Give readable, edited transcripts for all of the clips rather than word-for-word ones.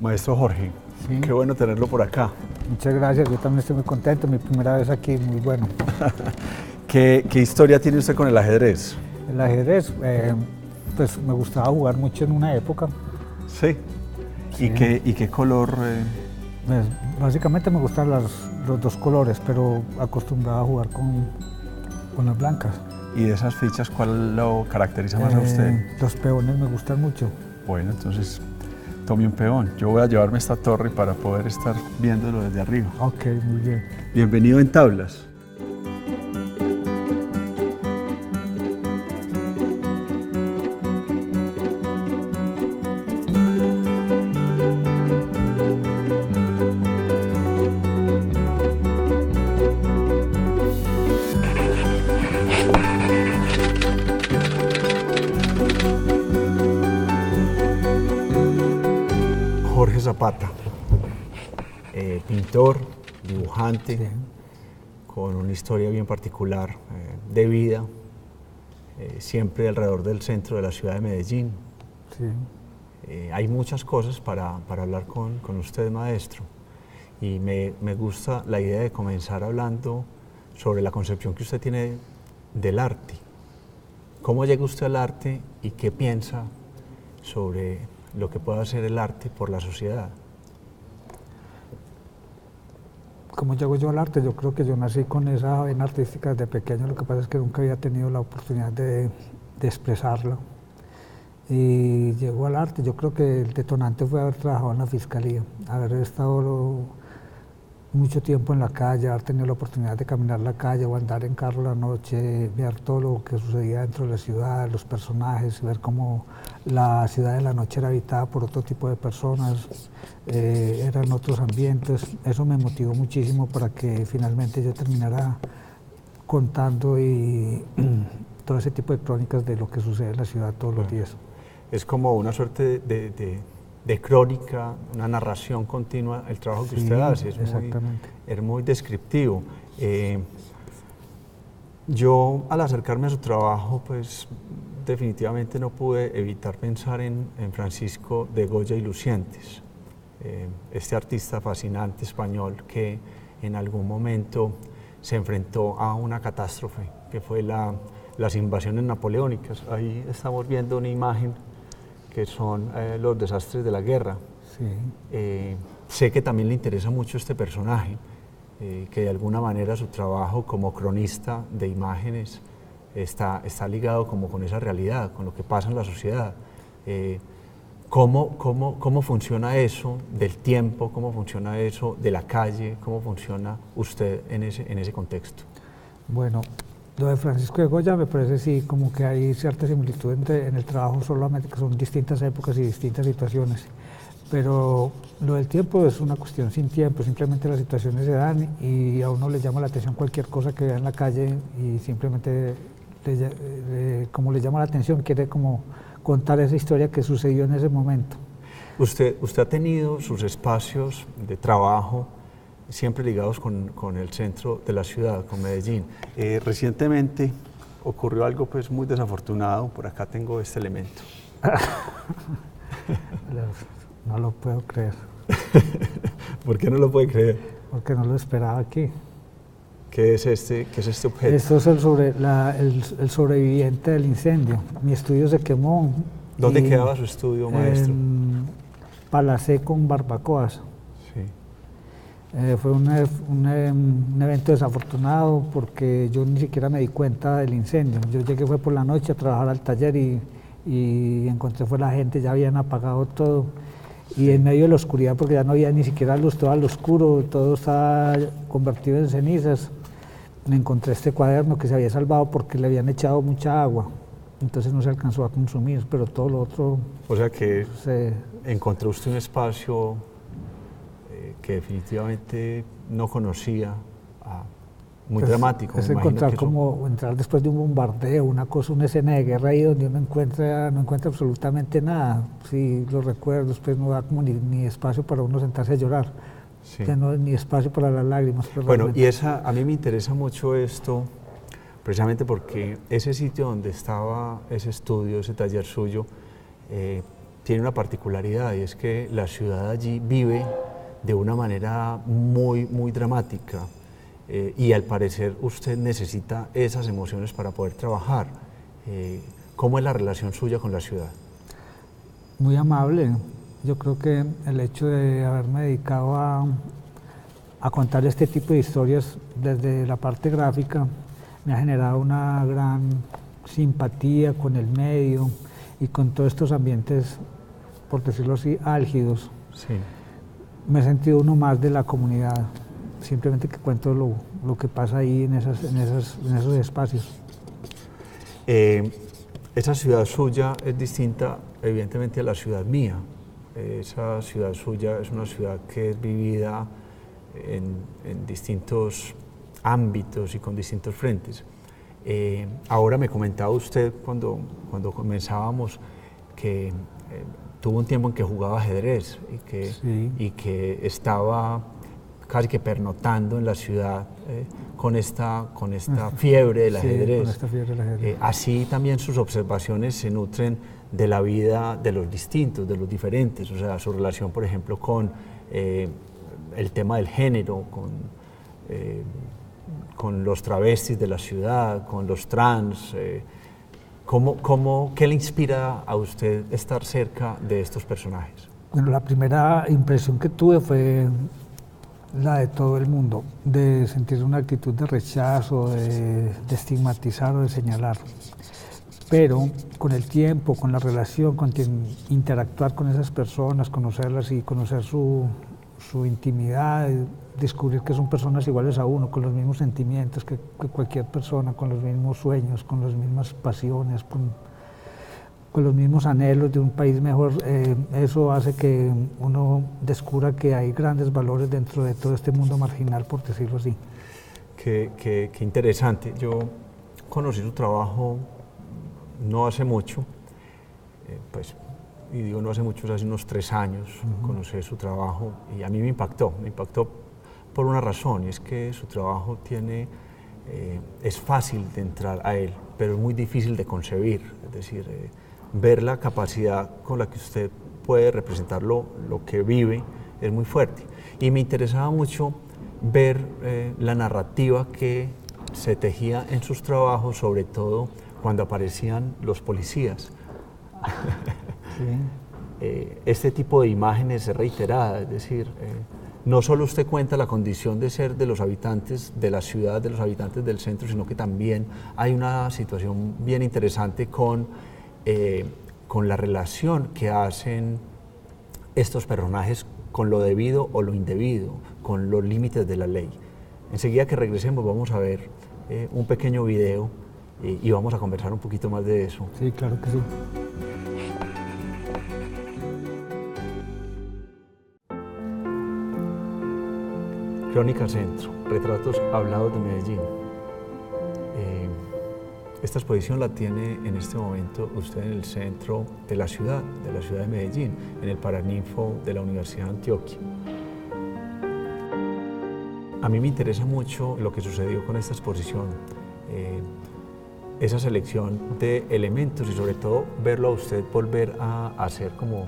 Maestro Jorge, Sí. qué bueno tenerlo por acá. Muchas gracias, yo también estoy muy contento, mi primera vez aquí, muy bueno. ¿Qué historia tiene usted con el ajedrez? El ajedrez, pues me gustaba jugar mucho en una época. Sí. Sí. ¿Y qué color? Pues, básicamente me gustan los dos colores, pero acostumbraba a jugar con las blancas. ¿Y de esas fichas cuál lo caracteriza más a usted? Los peones me gustan mucho. Bueno, entonces tome un peón. Yo voy a llevarme esta torre para poder estar viéndolo desde arriba. Ok, muy bien. Bienvenido en tablas. Jorge Zapata, pintor, dibujante, Sí. con una historia bien particular de vida, siempre alrededor del centro de la ciudad de Medellín. Sí. Hay muchas cosas para hablar con usted, maestro, y me gusta la idea de comenzar hablando sobre la concepción que usted tiene del arte. ¿Cómo llega usted al arte y qué piensa sobre lo que puede hacer el arte por la sociedad? ¿Cómo llego yo al arte? Yo creo que yo nací con esa vena artística desde pequeño, lo que pasa es que nunca había tenido la oportunidad de expresarla. Y llegó al arte, yo creo que el detonante fue haber trabajado en la fiscalía, haber estado mucho tiempo en la calle, haber tenido la oportunidad de caminar la calle o andar en carro la noche, ver todo lo que sucedía dentro de la ciudad, los personajes, ver cómo la ciudad de la noche era habitada por otro tipo de personas, eran otros ambientes. Eso me motivó muchísimo para que finalmente yo terminara contando y todo ese tipo de crónicas de lo que sucede en la ciudad todos los días. Es como una suerte de crónica, una narración continua, el trabajo que usted hace, es muy descriptivo. Yo al acercarme a su trabajo, pues definitivamente no pude evitar pensar en Francisco de Goya y Lucientes, este artista fascinante español que en algún momento se enfrentó a una catástrofe, que fue las invasiones napoleónicas. Ahí estamos viendo una imagen que son los desastres de la guerra. Sí. Sé que también le interesa mucho este personaje, que de alguna manera su trabajo como cronista de imágenes está ligado como con esa realidad, con lo que pasa en la sociedad. ¿Cómo funciona eso del tiempo? ¿Cómo funciona eso de la calle? ¿Cómo funciona usted en ese contexto? Bueno, lo de Francisco de Goya me parece sí, como que hay cierta similitud en el trabajo, solamente que son distintas épocas y distintas situaciones. Pero lo del tiempo es una cuestión sin tiempo, simplemente las situaciones se dan y a uno le llama la atención cualquier cosa que vea en la calle y simplemente como le llama la atención, quiere como contar esa historia que sucedió en ese momento. Usted ha tenido sus espacios de trabajo siempre ligados con el centro de la ciudad, con Medellín. Recientemente ocurrió algo pues muy desafortunado, por acá tengo este elemento. No lo puedo creer. ¿Por qué no lo puede creer? Porque no lo esperaba aquí. ¿Qué es este objeto? Esto es el sobreviviente del incendio. Mi estudio se quemó. ¿Dónde quedaba su estudio, maestro? En Palacé con Barbacoas. Sí. Fue un evento desafortunado porque yo ni siquiera me di cuenta del incendio. Yo llegué fue por la noche a trabajar al taller y encontré fue la gente, ya habían apagado todo. Y en medio de la oscuridad, porque ya no había ni siquiera luz, todo al oscuro, todo estaba convertido en cenizas, me encontré este cuaderno que se había salvado porque le habían echado mucha agua, entonces no se alcanzó a consumir, pero todo lo otro... O sea que encontró usted un espacio que definitivamente no conocía, muy dramático. Es encontrar como entrar después de un bombardeo, una escena de guerra ahí donde uno no encuentra absolutamente nada. Sí, los recuerdos, pues no da como ni espacio para uno sentarse a llorar, sí. Ni espacio para las lágrimas. Bueno, y a mí me interesa mucho esto, precisamente porque ese sitio donde estaba ese estudio, ese taller suyo, tiene una particularidad, y es que la ciudad allí vive de una manera muy, muy dramática, y al parecer usted necesita esas emociones para poder trabajar. ¿Cómo es la relación suya con la ciudad? Muy amable. Yo creo que el hecho de haberme dedicado a contar este tipo de historias desde la parte gráfica me ha generado una gran simpatía con el medio y con todos estos ambientes, por decirlo así, álgidos. Sí. Me he sentido uno más de la comunidad, simplemente que cuento lo que pasa ahí en esos espacios. Esa ciudad suya es distinta, evidentemente, a la ciudad mía. Esa ciudad suya es una ciudad que es vivida en distintos ámbitos y con distintos frentes. Ahora me comentaba usted cuando comenzábamos que tuvo un tiempo en que jugaba ajedrez y que estaba casi que pernotando en la ciudad con esta fiebre del ajedrez. Con esta fiebre del ajedrez. Así también sus observaciones se nutren de la vida de los distintos, de los diferentes, o sea, su relación, por ejemplo, con el tema del género, con los travestis de la ciudad, con los trans. ¿Qué le inspira a usted estar cerca de estos personajes? Bueno, la primera impresión que tuve fue la de todo el mundo, de sentir una actitud de rechazo, de estigmatizar o de señalar. Pero con el tiempo, con la relación, con interactuar con esas personas, conocerlas y conocer su intimidad, descubrir que son personas iguales a uno, con los mismos sentimientos que cualquier persona, con los mismos sueños, con las mismas pasiones, con los mismos anhelos de un país mejor, eso hace que uno descubra que hay grandes valores dentro de todo este mundo marginal, por decirlo así. Qué interesante. Yo conocí su trabajo no hace mucho, y digo no hace mucho, hace unos 3 años, conocí su trabajo y a mí me impactó por una razón, y es que su trabajo es fácil de entrar a él, pero es muy difícil de concebir, es decir, ver la capacidad con la que usted puede representar lo que vive es muy fuerte. Y me interesaba mucho ver la narrativa que se tejía en sus trabajos, sobre todo cuando aparecían los policías. Sí. Este tipo de imágenes es reiterada, es decir, no solo usted cuenta la condición de ser de los habitantes de la ciudad, de los habitantes del centro, sino que también hay una situación bien interesante con la relación que hacen estos personajes con lo debido o lo indebido, con los límites de la ley. Enseguida que regresemos vamos a ver un pequeño video y vamos a conversar un poquito más de eso. Sí, claro que sí. Crónica Centro, retratos hablados de Medellín. Esta exposición la tiene en este momento usted en el centro de la ciudad de Medellín, en el Paraninfo de la Universidad de Antioquia. A mí me interesa mucho lo que sucedió con esta exposición, esa selección de elementos y sobre todo verlo a usted volver a hacer como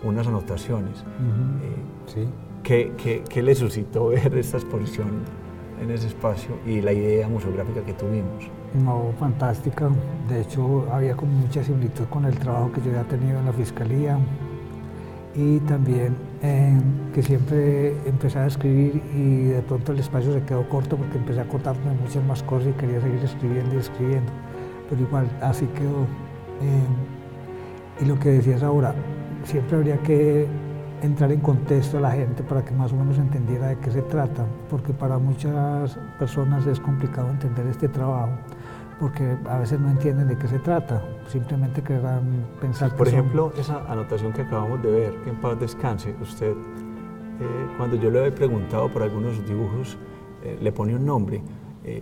unas anotaciones. Sí. ¿Qué le suscitó ver esta exposición en ese espacio y la idea museográfica que tuvimos? No, fantástica. De hecho, había como mucha similitud con el trabajo que yo había tenido en la Fiscalía y también que siempre empecé a escribir y de pronto el espacio se quedó corto porque empecé a cortarme muchas más cosas y quería seguir escribiendo y escribiendo. Pero igual, así quedó. Y lo que decías ahora, siempre habría que entrar en contexto a la gente para que más o menos entendiera de qué se trata, porque para muchas personas es complicado entender este trabajo, porque a veces no entienden de qué se trata, simplemente querrán pensar Por ejemplo, esa anotación que acabamos de ver, que en paz descanse, usted, cuando yo le he preguntado por algunos dibujos, le pone un nombre,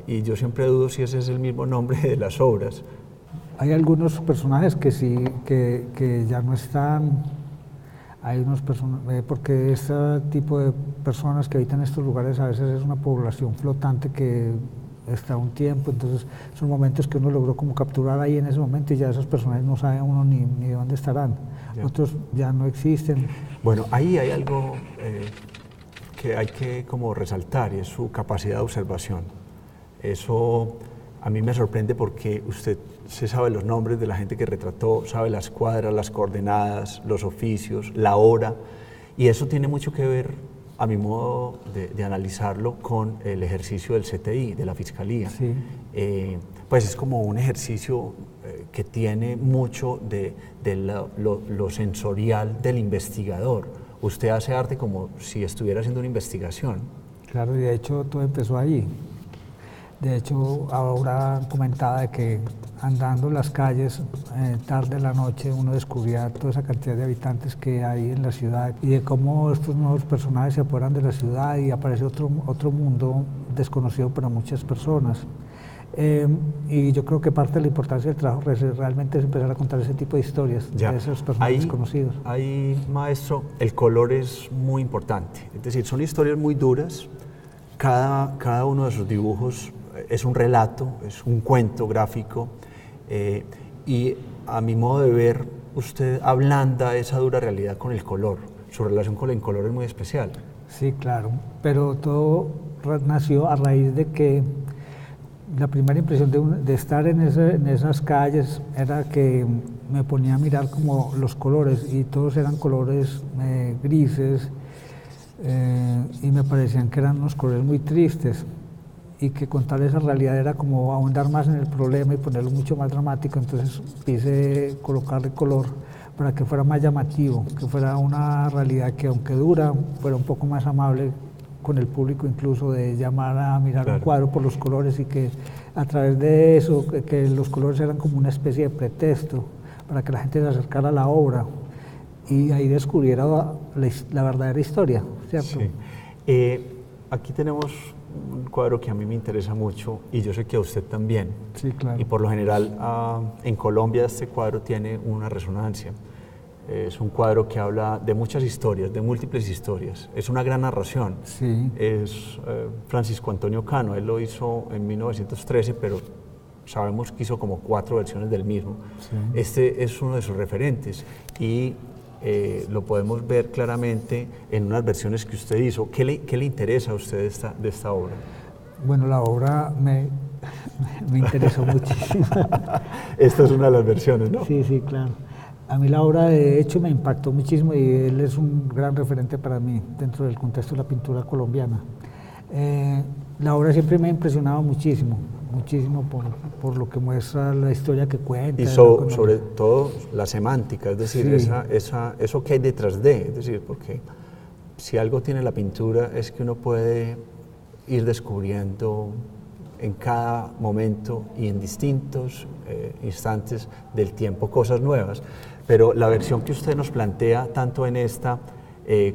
y yo siempre dudo si ese es el mismo nombre de las obras. Hay algunos personajes que sí, que ya no están. Hay unos porque este tipo de personas que habitan estos lugares a veces es una población flotante que está un tiempo, entonces son momentos que uno logró como capturar ahí en ese momento y ya esos personajes no saben uno ni dónde estarán. otros ya no existen. Bueno, ahí hay algo que hay que como resaltar, y es su capacidad de observación. Eso a mí me sorprende porque usted se sabe los nombres de la gente que retrató, sabe las cuadras, las coordenadas, los oficios, la hora, y eso tiene mucho que ver, a mi modo de analizarlo, con el ejercicio del CTI, de la Fiscalía. Sí. Pues es como un ejercicio que tiene mucho de lo sensorial del investigador. Usted hace arte como si estuviera haciendo una investigación. Claro, y de hecho todo empezó allí. De hecho, ahora comentaba de que andando en las calles tarde en la noche uno descubría toda esa cantidad de habitantes que hay en la ciudad y de cómo estos nuevos personajes se apoderan de la ciudad y aparece otro mundo desconocido para muchas personas. Y yo creo que parte de la importancia del trabajo realmente es empezar a contar ese tipo de historias de esos personajes desconocidos. Ahí, maestro, el color es muy importante. Es decir, son historias muy duras. Cada uno de sus dibujos es un relato, es un cuento gráfico. Y a mi modo de ver, usted ablanda esa dura realidad con el color. Su relación con el color es muy especial. Sí, claro. Pero todo nació a raíz de que la primera impresión de estar en esas calles era que me ponía a mirar como los colores y todos eran colores grises y me parecían que eran unos colores muy tristes y que contar esa realidad era como ahondar más en el problema y ponerlo mucho más dramático, entonces quise colocarle color para que fuera más llamativo, que fuera una realidad que aunque dura, fuera un poco más amable con el público, incluso de llamar a mirar un cuadro por los colores y que a través de eso, que los colores eran como una especie de pretexto para que la gente se acercara a la obra y ahí descubriera la verdadera historia, ¿cierto? Sí. Aquí tenemos un cuadro que a mí me interesa mucho y yo sé que a usted también. Sí, claro. Y por lo general en Colombia este cuadro tiene una resonancia. Es un cuadro que habla de muchas historias, de múltiples historias. Es una gran narración. Sí. Es Francisco Antonio Cano, él lo hizo en 1913, pero sabemos que hizo como 4 versiones del mismo. Sí. Este es uno de sus referentes y lo podemos ver claramente en unas versiones que usted hizo. ¿Qué le interesa a usted de esta obra? Bueno, la obra me interesó muchísimo. Esta es una de las versiones, ¿no? Sí, sí, claro. A mí la obra de hecho me impactó muchísimo y él es un gran referente para mí dentro del contexto de la pintura colombiana. La obra siempre me ha impresionado muchísimo por lo que muestra la historia que cuenta. Y sobre todo la semántica, es decir, sí. Eso que hay detrás de, es decir, porque si algo tiene la pintura es que uno puede ir descubriendo en cada momento y en distintos instantes del tiempo cosas nuevas. Pero la versión que usted nos plantea, tanto en esta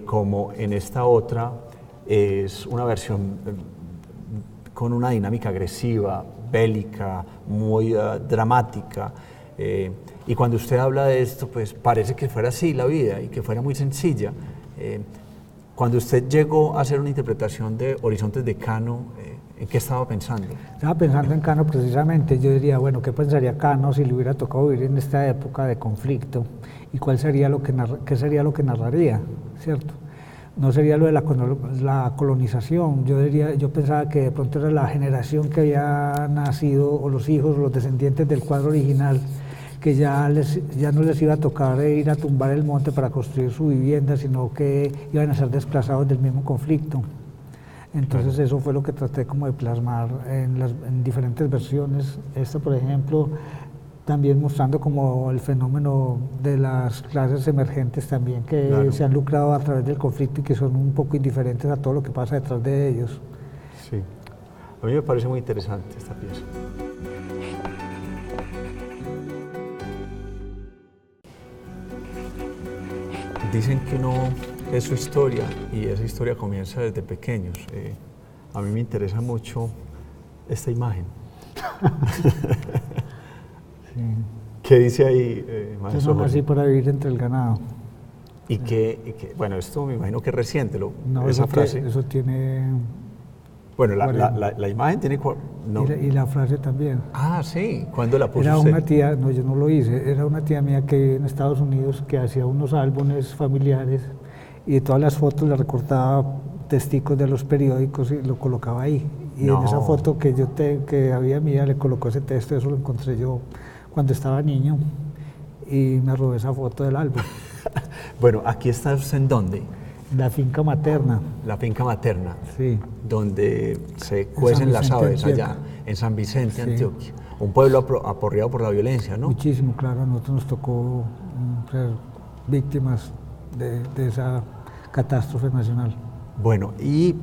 como en esta otra, es una versión con una dinámica agresiva, bélica, muy dramática. Y cuando usted habla de esto, pues parece que fuera así la vida y que fuera muy sencilla. Cuando usted llegó a hacer una interpretación de Horizontes de Cano, ¿en qué estaba pensando? Estaba pensando en Cano precisamente. Yo diría, bueno, ¿qué pensaría Cano si le hubiera tocado vivir en esta época de conflicto? ¿Y qué sería lo que narraría? ¿Cierto? No sería lo de la colonización. Yo pensaba que de pronto era la generación que había nacido, o los hijos, los descendientes del cuadro original, que ya no les iba a tocar ir a tumbar el monte para construir su vivienda, sino que iban a ser desplazados del mismo conflicto. Entonces eso fue lo que traté como de plasmar en diferentes versiones. Esta, por ejemplo, también mostrando como el fenómeno de las clases emergentes también que se han lucrado a través del conflicto y que son un poco indiferentes a todo lo que pasa detrás de ellos. Sí, a mí me parece muy interesante esta pieza. Dicen que uno es su historia y esa historia comienza desde pequeños. A mí me interesa mucho esta imagen. Sí. ¿Qué dice ahí, maestro? Yo no nací para vivir entre el ganado. Y que, bueno, esto me imagino que es reciente, no, esa frase. Eso tiene... Bueno, la imagen tiene no. Y la frase también. Ah, sí, ¿cuándo la puso Era usted? una tía, no, yo no lo hice, era una tía mía que vive en Estados Unidos que hacía unos álbumes familiares y de todas las fotos le recortaba testigos de los periódicos y lo colocaba ahí. Y en esa foto que había mía le colocó ese texto, eso lo encontré yo cuando estaba niño y me robé esa foto del álbum. Bueno, aquí está usted ¿en dónde? La finca materna. La finca materna, Sí. donde se cuecen las aves allá, en San Vicente, Sí. Antioquia. Un pueblo aporreado por la violencia, ¿no? Muchísimo, claro, a nosotros nos tocó ser víctimas de esa catástrofe nacional. Bueno, y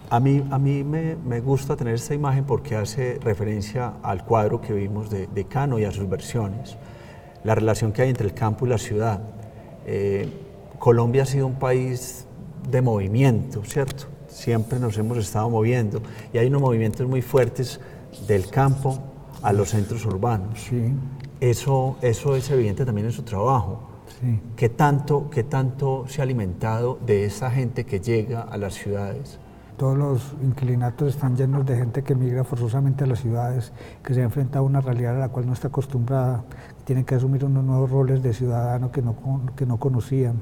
a mí me gusta tener esta imagen porque hace referencia al cuadro que vimos de Cano y a sus versiones, la relación que hay entre el campo y la ciudad. Colombia ha sido un país de movimiento, ¿cierto? Siempre nos hemos estado moviendo y hay unos movimientos muy fuertes del campo a los centros urbanos. Sí. Eso es evidente también en su trabajo. Sí. ¿Qué tanto se ha alimentado de esa gente que llega a las ciudades? Todos los inquilinatos están llenos de gente que migra forzosamente a las ciudades, que se enfrenta a una realidad a la cual no está acostumbrada, tiene que asumir unos nuevos roles de ciudadano que no conocían,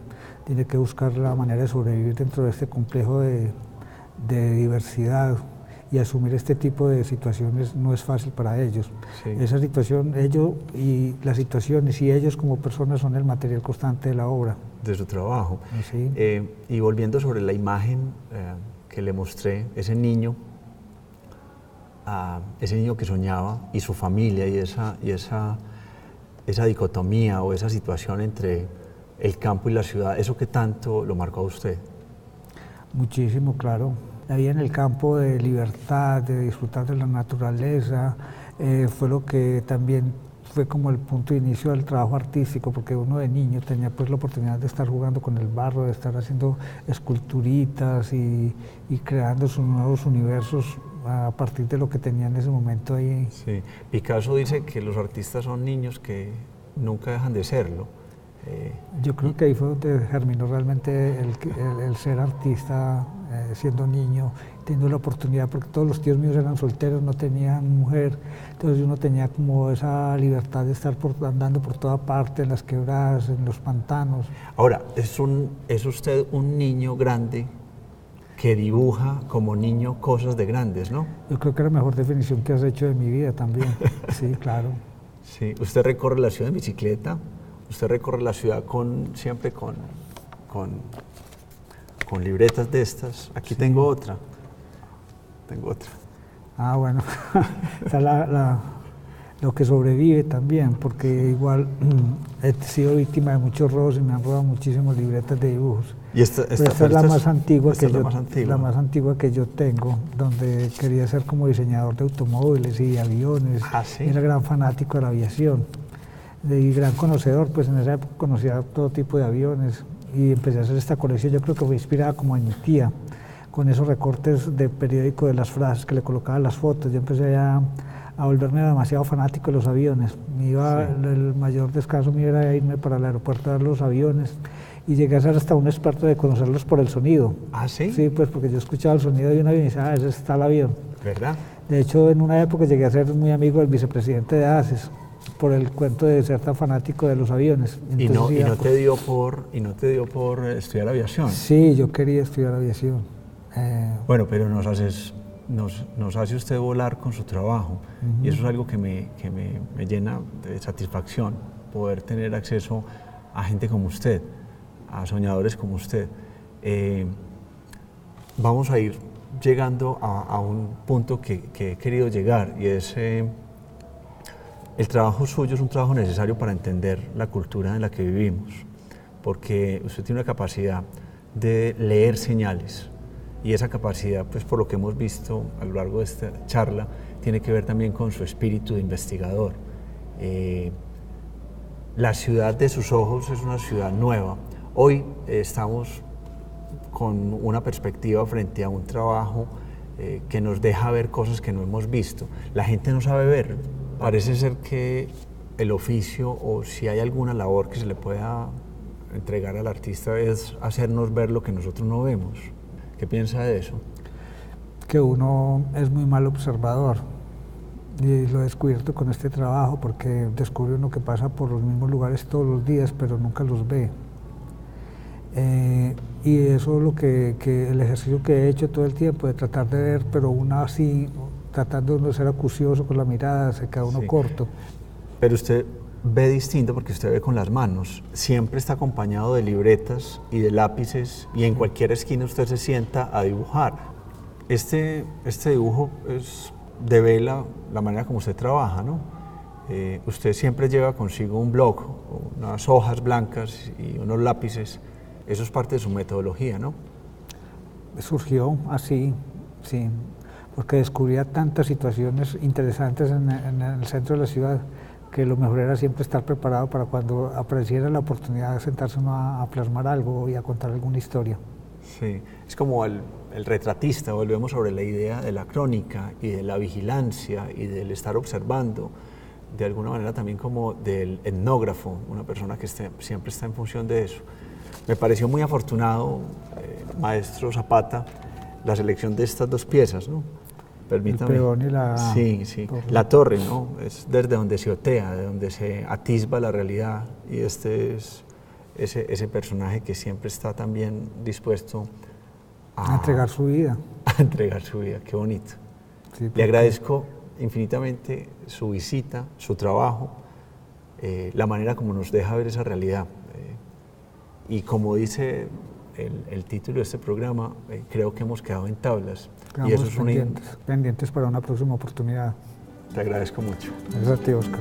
tiene que buscar la manera de sobrevivir dentro de este complejo de diversidad, y asumir este tipo de situaciones no es fácil para ellos. Sí. Esa situación, ellos y las situaciones y ellos como personas son el material constante de la obra. De su trabajo. Sí. Y volviendo sobre la imagen que le mostré, ese niño que soñaba y su familia y esa dicotomía o esa situación entre el campo y la ciudad, ¿eso qué tanto lo marcó a usted? Muchísimo, claro. La vida en el campo de libertad, de disfrutar de la naturaleza, fue lo que también fue como el punto de inicio del trabajo artístico, porque uno de niño tenía pues la oportunidad de estar jugando con el barro, de estar haciendo esculturitas y creando sus nuevos universos a partir de lo que tenía en ese momento ahí. Sí. Picasso dice que los artistas son niños que nunca dejan de serlo. Yo creo que ahí fue donde germinó realmente el ser artista, siendo niño, teniendo la oportunidad, porque todos los tíos míos eran solteros, no tenían mujer, entonces uno tenía como esa libertad de estar andando por toda parte, en las quebradas, en los pantanos. Ahora, ¿es usted un niño grande que dibuja como niño cosas de grandes, no? Yo creo que es la mejor definición que has hecho de mi vida también, sí, claro. Sí, usted recorre la ciudad en bicicleta, usted recorre la ciudad siempre con libretas de estas. Aquí sí. Tengo otra. Ah, bueno, está lo que sobrevive también, porque igual he sido víctima de muchos robos y me han robado muchísimas libretas de dibujos. Y esta es la más antigua la más antigua que yo tengo, donde quería ser como diseñador de automóviles y aviones. Ah, ¿sí? Era gran fanático de la aviación y gran conocedor, pues en esa época conocía todo tipo de aviones y empecé a hacer esta colección. Yo creo que fue inspirada como en mi tía, con esos recortes de periódico de las frases que le colocaban las fotos. Yo empecé a volverme demasiado fanático de los aviones. El mayor descanso mío era irme para el aeropuerto a ver los aviones y llegué a ser hasta un experto de conocerlos por el sonido. ¿Ah, sí? Sí, pues porque yo escuchaba el sonido de un avión y decía, ese está el avión. ¿Verdad? De hecho, en una época llegué a ser muy amigo del vicepresidente de ACES por el cuento de ser tan fanático de los aviones. Entonces, ¿Y no te dio por estudiar aviación? Sí, yo quería estudiar aviación. Bueno, pero nos hace usted volar con su trabajo y eso es algo que me llena de satisfacción, poder tener acceso a gente como usted, a soñadores como usted. Vamos a ir llegando a un punto que he querido llegar y es el trabajo suyo es un trabajo necesario para entender la cultura en la que vivimos, porque usted tiene una capacidad de leer señales y esa capacidad, pues por lo que hemos visto a lo largo de esta charla, tiene que ver también con su espíritu de investigador. La ciudad de sus ojos es una ciudad nueva. Hoy estamos con una perspectiva frente a un trabajo que nos deja ver cosas que no hemos visto. La gente no sabe ver. Parece ser que el oficio, o si hay alguna labor que se le pueda entregar al artista, es hacernos ver lo que nosotros no vemos. ¿Qué piensa de eso? que uno es muy mal observador. Y lo he descubierto con este trabajo, porque descubre uno que pasa por los mismos lugares todos los días, pero nunca los ve. Y eso es lo que el ejercicio que he hecho todo el tiempo, de tratar de ver, pero uno así, tratando de no ser acucioso con la mirada, se queda uno corto. Pero usted ve distinto porque usted ve con las manos, siempre está acompañado de libretas y de lápices, y en cualquier esquina usted se sienta a dibujar. Este dibujo devela la manera como usted trabaja, ¿no? Usted siempre lleva consigo un bloc, unas hojas blancas y unos lápices. Eso es parte de su metodología, ¿no? Surgió así, sí, porque descubría tantas situaciones interesantes en el centro de la ciudad, que lo mejor era siempre estar preparado para cuando apareciera la oportunidad de sentarse uno a plasmar algo y a contar alguna historia. Sí, es como el retratista. Volvemos sobre la idea de la crónica y de la vigilancia y del estar observando, de alguna manera también como del etnógrafo, una persona que siempre está en función de eso. Me pareció muy afortunado, maestro Zapata, la selección de estas dos piezas, ¿no? Permítame. El peón y la sí, torre. La torre, ¿no? Es desde donde se otea, de donde se atisba la realidad, y este es ese personaje que siempre está también dispuesto a entregar su vida. A entregar su vida, qué bonito. Sí, le agradezco infinitamente su visita, su trabajo, la manera como nos deja ver esa realidad. Y como dice el título de este programa, creo que hemos quedado en tablas. Quedamos y eso es pendientes para una próxima oportunidad. Te agradezco mucho. Gracias a ti, Oscar.